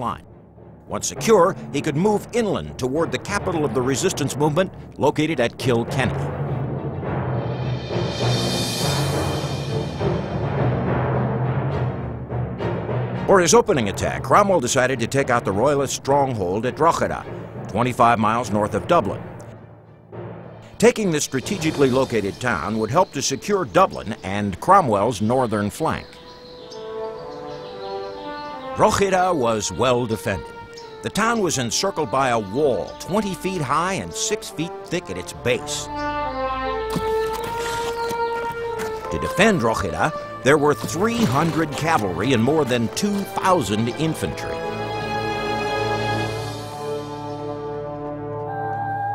line. Once secure, he could move inland toward the capital of the resistance movement, located at Kilkenny. For his opening attack, Cromwell decided to take out the Royalist stronghold at Drogheda, 25 miles north of Dublin. Taking this strategically located town would help to secure Dublin and Cromwell's northern flank. Drogheda was well defended. The town was encircled by a wall 20 feet high and 6 feet thick at its base. To defend Drogheda, there were 300 cavalry and more than 2,000 infantry.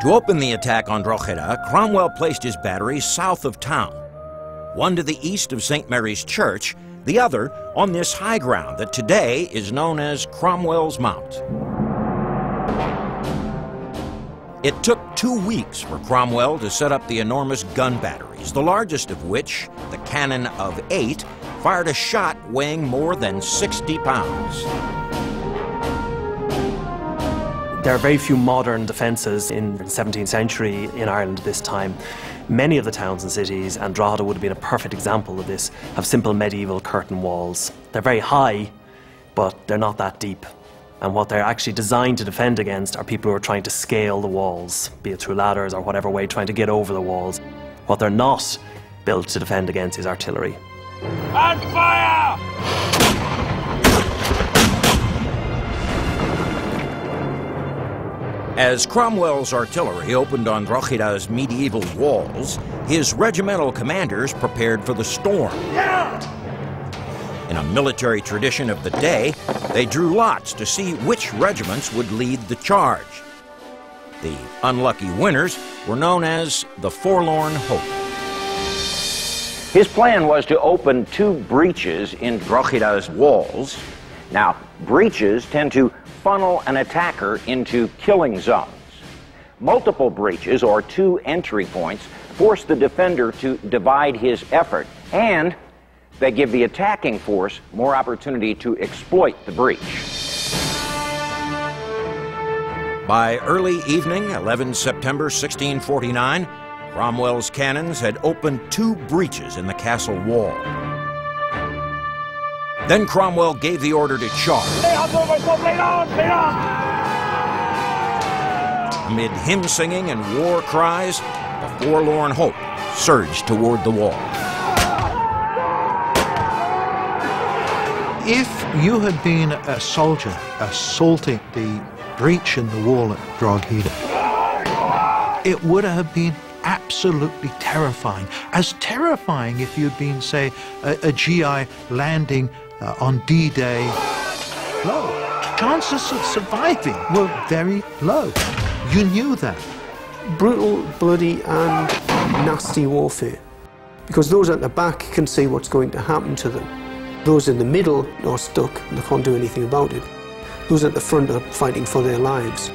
To open the attack on Drogheda, Cromwell placed his batteries south of town, one to the east of St. Mary's Church, the other on this high ground that today is known as Cromwell's Mount. It took 2 weeks for Cromwell to set up the enormous gun batteries, the largest of which, the cannon of 8, fired a shot weighing more than 60 pounds. There are very few modern defences in the 17th century in Ireland at this time. Many of the towns and cities, and Drogheda would have been a perfect example of this, have simple medieval curtain walls. They're very high, but they're not that deep. And what they're actually designed to defend against are people who are trying to scale the walls, be it through ladders or whatever way, trying to get over the walls. What they're not built to defend against is artillery. And fire! As Cromwell's artillery opened on Drogheda's medieval walls, his regimental commanders prepared for the storm. In a military tradition of the day, they drew lots to see which regiments would lead the charge. The unlucky winners were known as the Forlorn Hope. His plan was to open 2 breaches in Drogheda's walls. Now, breaches tend to funnel an attacker into killing zones. Multiple breaches, or 2 entry points, force the defender to divide his effort, and they give the attacking force more opportunity to exploit the breach. By early evening, 11 September 1649, Cromwell's cannons had opened 2 breaches in the castle wall. Then Cromwell gave the order to charge. Amid hymn singing and war cries, the Forlorn Hope surged toward the wall. If you had been a soldier assaulting the breach in the wall at Drogheda, it would have been absolutely terrifying. As terrifying if you'd been, say, a GI landing on D-Day. Low. Chances of surviving were very low. You knew that. Brutal, bloody and nasty warfare. Because those at the back can see what's going to happen to them. Those in the middle are stuck and they can't do anything about it. Those at the front are fighting for their lives.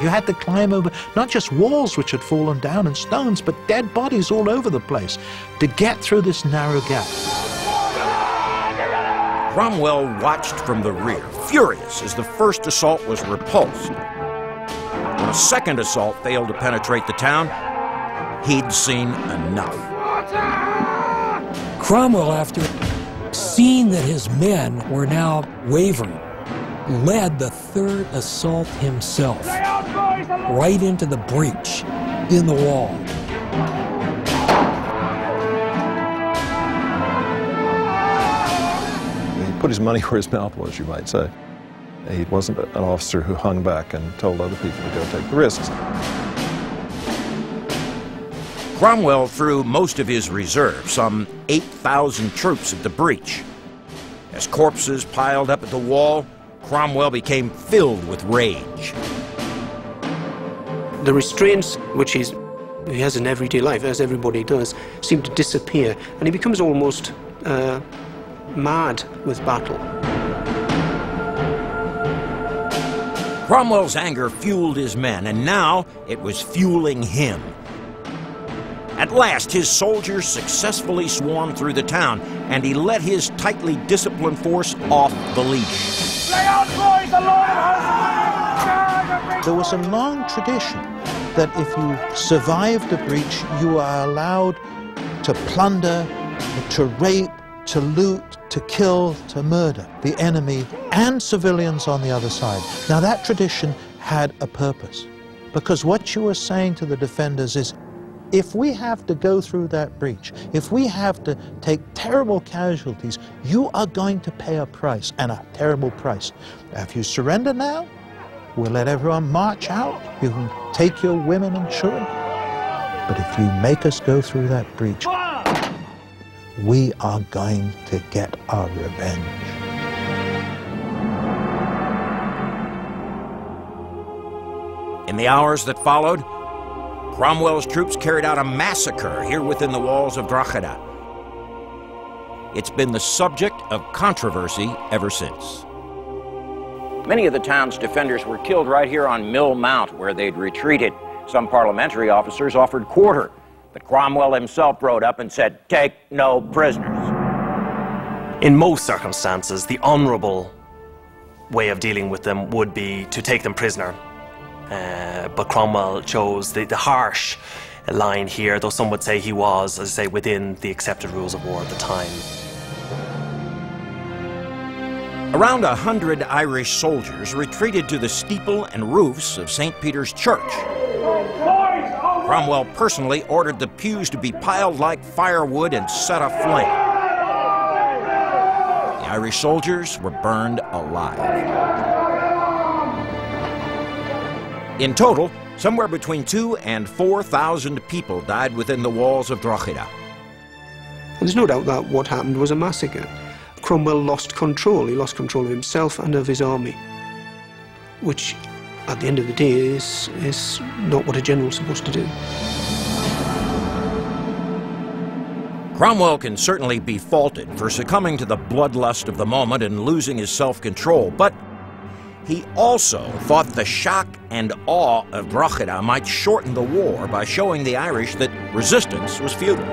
You had to climb over not just walls which had fallen down and stones, but dead bodies all over the place to get through this narrow gap. Cromwell watched from the rear, furious as the first assault was repulsed. When a second assault failed to penetrate the town, he'd seen enough. Cromwell, after seeing that his men were now wavering, led the 3rd assault himself right into the breach in the wall. He put his money where his mouth was, you might say. He wasn't an officer who hung back and told other people to go take the risks. Cromwell threw most of his reserve, some 8,000 troops, at the breach. As corpses piled up at the wall, Cromwell became filled with rage. The restraints which he has in everyday life, as everybody does, seem to disappear, and he becomes almost mad with battle. Cromwell's anger fueled his men, and now it was fueling him. At last, his soldiers successfully swarmed through the town, and he let his tightly disciplined force off the leash. Lay on, boys! There was a long tradition that if you survived the breach, you are allowed to plunder, to rape, to loot, to kill, to murder the enemy and civilians on the other side. Now that tradition had a purpose, because what you were saying to the defenders is, if we have to go through that breach, if we have to take terrible casualties, you are going to pay a price, and a terrible price. If you surrender now, we'll let everyone march out. You can take your women and children. But if you make us go through that breach, we are going to get our revenge. In the hours that followed, Cromwell's troops carried out a massacre here within the walls of Drogheda. It's been the subject of controversy ever since. Many of the town's defenders were killed right here on Mill Mount, where they'd retreated. Some parliamentary officers offered quarter, but Cromwell himself rode up and said, "Take no prisoners." In most circumstances, the honourable way of dealing with them would be to take them prisoner. But Cromwell chose the harsh line here, though some would say he was, as I say, within the accepted rules of war at the time. Around 100 Irish soldiers retreated to the steeple and roofs of St. Peter's Church. Cromwell personally ordered the pews to be piled like firewood and set aflame. The Irish soldiers were burned alive. In total, somewhere between 2,000 and 4,000 people died within the walls of Drogheda. There's no doubt that what happened was a massacre. Cromwell lost control. He lost control of himself and of his army, which, at the end of the day, is not what a general's supposed to do. Cromwell can certainly be faulted for succumbing to the bloodlust of the moment and losing his self-control, but he also thought the shock and awe of Drogheda might shorten the war by showing the Irish that resistance was futile.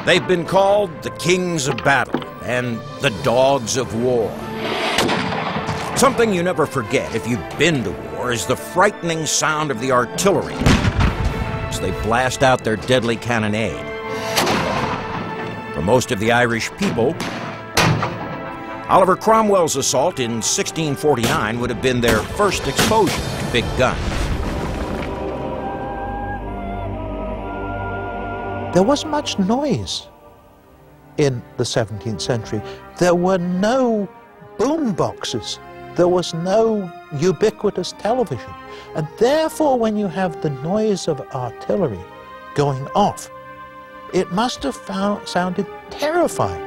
They've been called the kings of battle and the dogs of war. Something you never forget if you've been to war is the frightening sound of the artillery as they blast out their deadly cannonade. For most of the Irish people, Oliver Cromwell's assault in 1649 would have been their first exposure to big guns. There wasn't much noise in the 17th century. There were no boom boxes. There was no ubiquitous television. And therefore, when you have the noise of artillery going off, it must have sounded terrifying.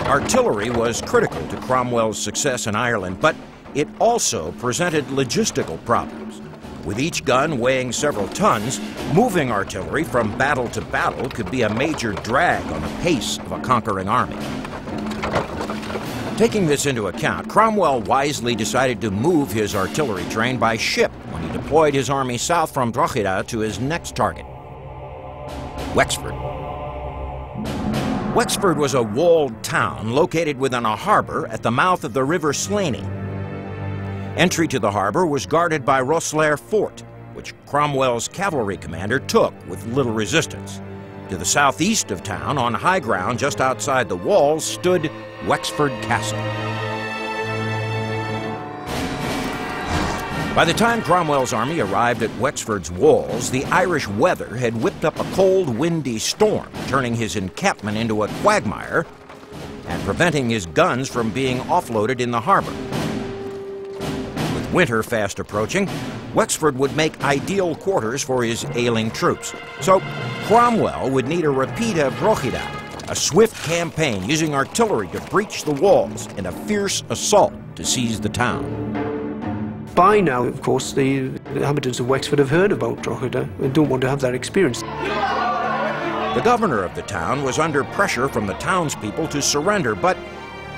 Artillery was critical to Cromwell's success in Ireland, but it also presented logistical problems. With each gun weighing several tons, moving artillery from battle to battle could be a major drag on the pace of a conquering army. Taking this into account, Cromwell wisely decided to move his artillery train by ship when he deployed his army south from Drogheda to his next target, Wexford. Wexford was a walled town located within a harbor at the mouth of the River Slaney. Entry to the harbor was guarded by Rosslare Fort, which Cromwell's cavalry commander took with little resistance. To the southeast of town, on high ground just outside the walls, stood Wexford Castle. By the time Cromwell's army arrived at Wexford's walls, the Irish weather had whipped up a cold, windy storm, turning his encampment into a quagmire and preventing his guns from being offloaded in the harbor. With winter fast approaching, Wexford would make ideal quarters for his ailing troops. So Cromwell would need a repeat of Drogheda, a swift campaign using artillery to breach the walls and a fierce assault to seize the town. By now, of course, the inhabitants of Wexford have heard about Drogheda and don't want to have that experience. The governor of the town was under pressure from the townspeople to surrender, but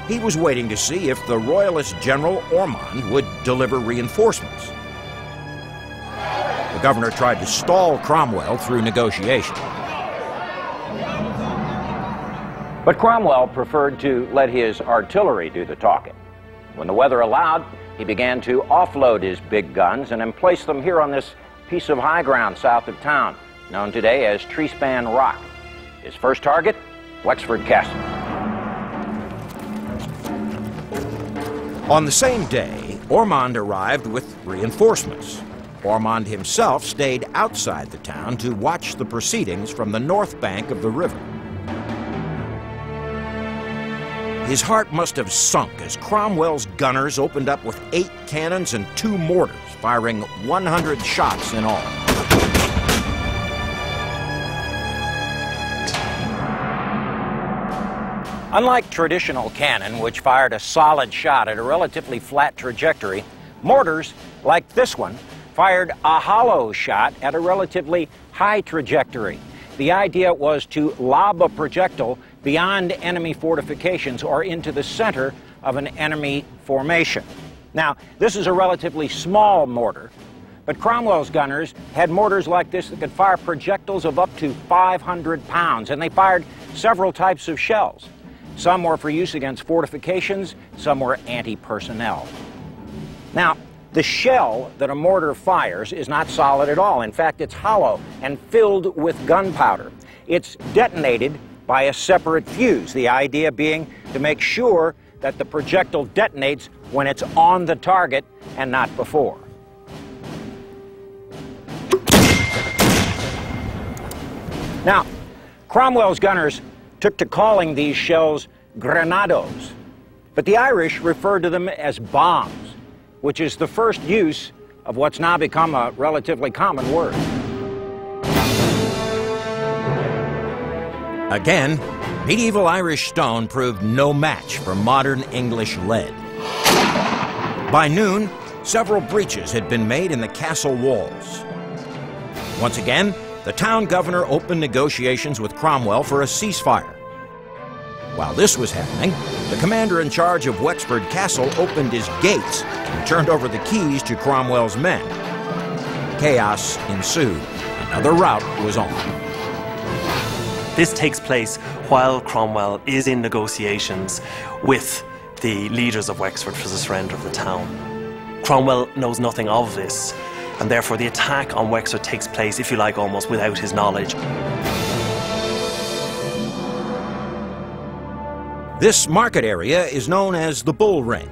he was waiting to see if the royalist general Ormond would deliver reinforcements. The governor tried to stall Cromwell through negotiation. But Cromwell preferred to let his artillery do the talking. When the weather allowed, he began to offload his big guns and emplace them here on this piece of high ground south of town, known today as Treespan Rock. His first target, Wexford Castle. On the same day, Ormond arrived with reinforcements. Ormond himself stayed outside the town to watch the proceedings from the north bank of the river. His heart must have sunk as Cromwell's gunners opened up with 8 cannons and 2 mortars, firing 100 shots in all. Unlike traditional cannon, which fired a solid shot at a relatively flat trajectory, mortars, like this one, fired a hollow shot at a relatively high trajectory. The idea was to lob a projectile beyond enemy fortifications or into the center of an enemy formation. Now, this is a relatively small mortar, but Cromwell's gunners had mortars like this that could fire projectiles of up to 500 pounds, and they fired several types of shells. Some were for use against fortifications, some were anti-personnel. Now, the shell that a mortar fires is not solid at all. In fact, it's hollow and filled with gunpowder. It's detonated by a separate fuse, the idea being to make sure that the projectile detonates when it's on the target and not before. Now, Cromwell's gunners took to calling these shells grenados, but the Irish referred to them as bombs, which is the first use of what's now become a relatively common word. Again, medieval Irish stone proved no match for modern English lead. By noon, several breaches had been made in the castle walls. Once again, the town governor opened negotiations with Cromwell for a ceasefire. While this was happening, the commander in charge of Wexford Castle opened his gates and turned over the keys to Cromwell's men. Chaos ensued. Another rout was on. This takes place while Cromwell is in negotiations with the leaders of Wexford for the surrender of the town. Cromwell knows nothing of this, and therefore the attack on Wexford takes place, if you like, almost without his knowledge. This market area is known as the Bull Ring.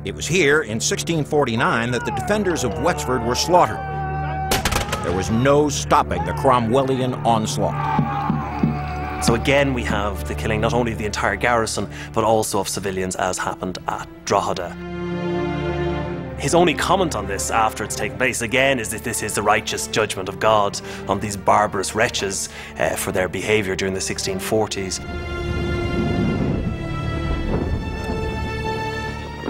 It was here in 1649 that the defenders of Wexford were slaughtered. There was no stopping the Cromwellian onslaught. So again, we have the killing not only of the entire garrison, but also of civilians, as happened at Drogheda. His only comment on this after it's taken place, again, is that this is the righteous judgment of God on these barbarous wretches for their behaviour during the 1640s.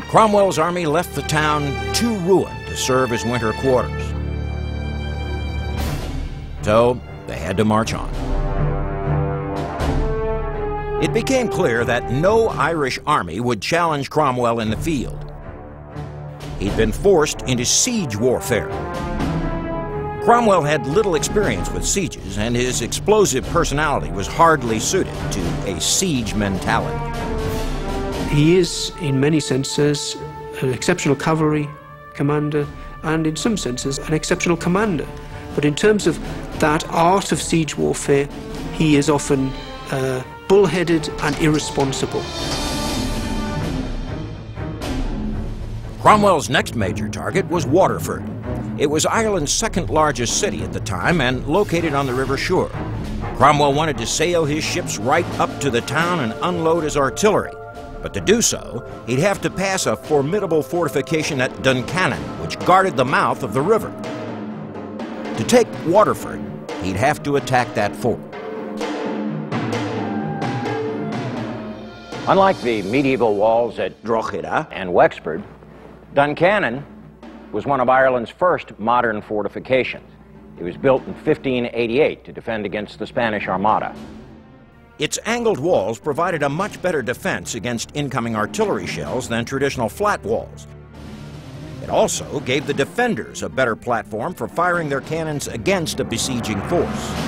Cromwell's army left the town too ruined to serve as winter quarters. So they had to march on. It became clear that no Irish army would challenge Cromwell in the field. He'd been forced into siege warfare. Cromwell had little experience with sieges, and his explosive personality was hardly suited to a siege mentality. He is, in many senses, an exceptional cavalry commander, and in some senses, an exceptional commander. But in terms of that art of siege warfare, he is often bullheaded and irresponsible. Cromwell's next major target was Waterford. It was Ireland's second largest city at the time and located on the River Suir. Cromwell wanted to sail his ships right up to the town and unload his artillery. But to do so, he'd have to pass a formidable fortification at Duncannon, which guarded the mouth of the river. To take Waterford, he'd have to attack that fort. Unlike the medieval walls at Drogheda and Wexford, Duncannon was one of Ireland's first modern fortifications. It was built in 1588 to defend against the Spanish Armada. Its angled walls provided a much better defense against incoming artillery shells than traditional flat walls. It also gave the defenders a better platform for firing their cannons against a besieging force.